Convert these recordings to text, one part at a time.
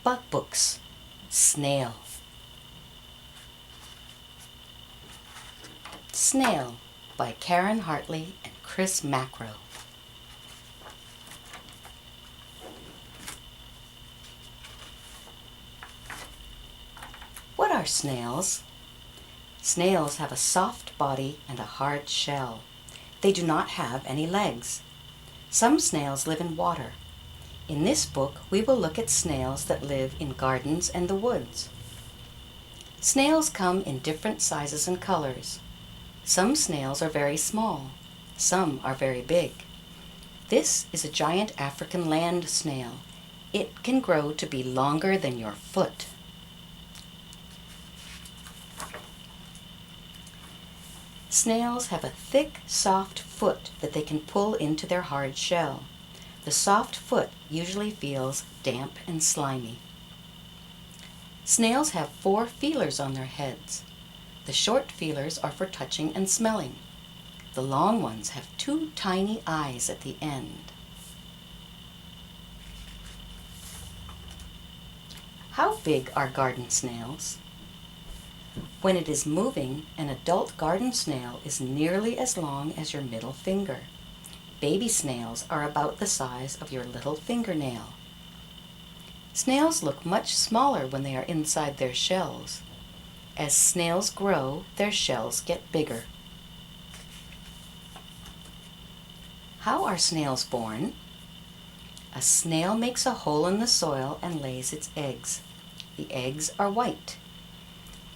bug books. Snail. Snail by Karen Hartley and Chris Macro. What are snails? Snails have a soft body and a hard shell. They do not have any legs. Some snails live in water. In this book, we will look at snails that live in gardens and the woods. Snails come in different sizes and colors. Some snails are very small. Some are very big. This is a giant African land snail. It can grow to be longer than your foot. Snails have a thick, soft foot that they can pull into their hard shell. The soft foot usually feels damp and slimy. Snails have 4 feelers on their heads. The short feelers are for touching and smelling. The long ones have 2 tiny eyes at the end. How big are garden snails? When it is moving, an adult garden snail is nearly as long as your middle finger. Baby snails are about the size of your little fingernail. Snails look much smaller when they are inside their shells. As snails grow, their shells get bigger. How are snails born? A snail makes a hole in the soil and lays its eggs. The eggs are white.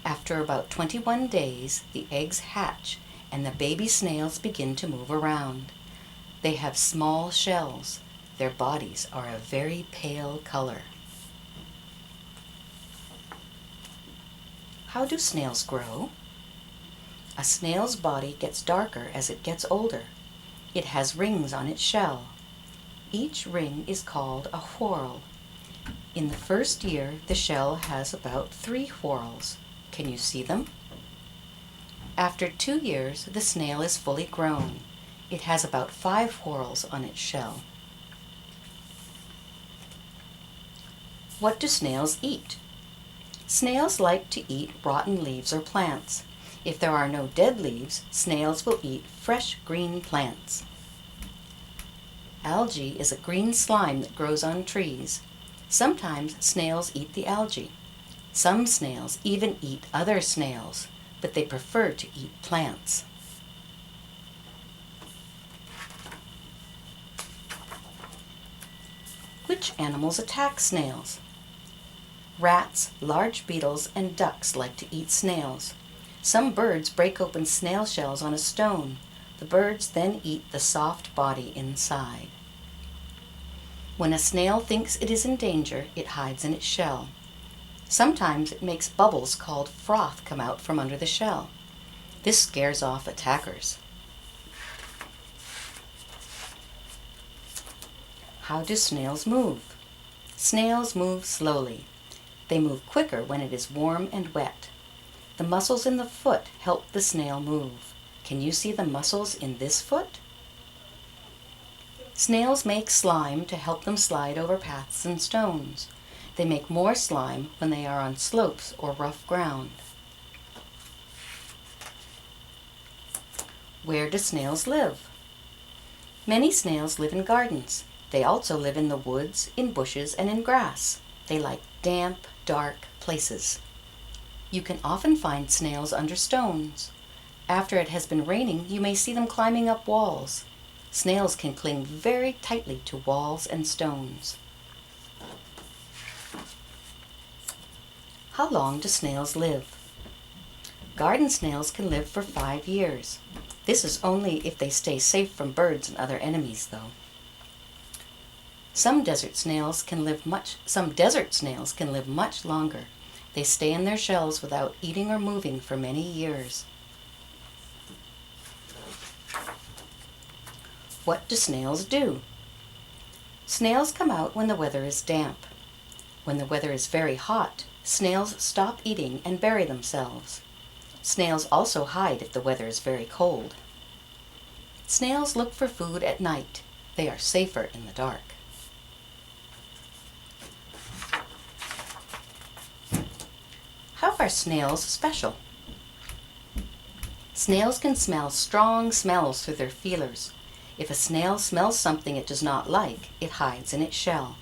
After about 21 days, the eggs hatch and the baby snails begin to move around. They have small shells. Their bodies are a very pale color. How do snails grow? A snail's body gets darker as it gets older. It has rings on its shell. Each ring is called a whorl. In the first year, the shell has about 3 whorls. Can you see them? After 2 years, the snail is fully grown. It has about 5 whorls on its shell. What do snails eat? Snails like to eat rotten leaves or plants. If there are no dead leaves, snails will eat fresh green plants. Algae is a green slime that grows on trees. Sometimes snails eat the algae. Some snails even eat other snails, but they prefer to eat plants. Which animals attack snails? Rats, large beetles, and ducks like to eat snails. Some birds break open snail shells on a stone. The birds then eat the soft body inside. When a snail thinks it is in danger, it hides in its shell. Sometimes it makes bubbles called froth come out from under the shell. This scares off attackers. How do snails move? Snails move slowly. They move quicker when it is warm and wet. The muscles in the foot help the snail move. Can you see the muscles in this foot? Snails make slime to help them slide over paths and stones. They make more slime when they are on slopes or rough ground. Where do snails live? Many snails live in gardens. They also live in the woods, in bushes, and in grass. They like damp, dark places. You can often find snails under stones. After it has been raining, you may see them climbing up walls. Snails can cling very tightly to walls and stones. How long do snails live? Garden snails can live for 5 years. This is only if they stay safe from birds and other enemies, though. Some desert snails can live much longer. They stay in their shells without eating or moving for many years. What do snails do? Snails come out when the weather is damp. When the weather is very hot, snails stop eating and bury themselves. Snails also hide if the weather is very cold. Snails look for food at night. They are safer in the dark. are snails special? Snails can smell strong smells through their feelers. If a snail smells something it does not like, it hides in its shell.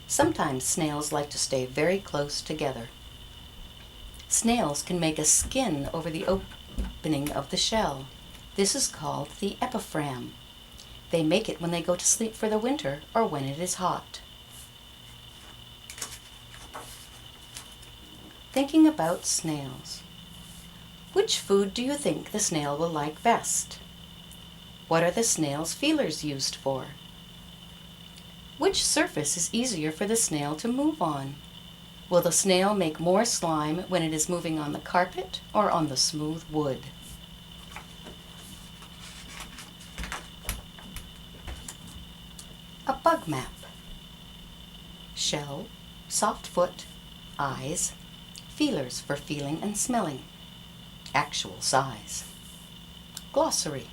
Sometimes snails like to stay very close together. Snails can make a skin over the opening of the shell. This is called the epiphragm. They make it when they go to sleep for the winter or when it is hot. Thinking about snails. Which food do you think the snail will like best? What are the snail's feelers used for? Which surface is easier for the snail to move on? Will the snail make more slime when it is moving on the carpet or on the smooth wood? A bug map. Shell, soft foot, eyes, feelers for feeling and smelling. Actual size. Glossary.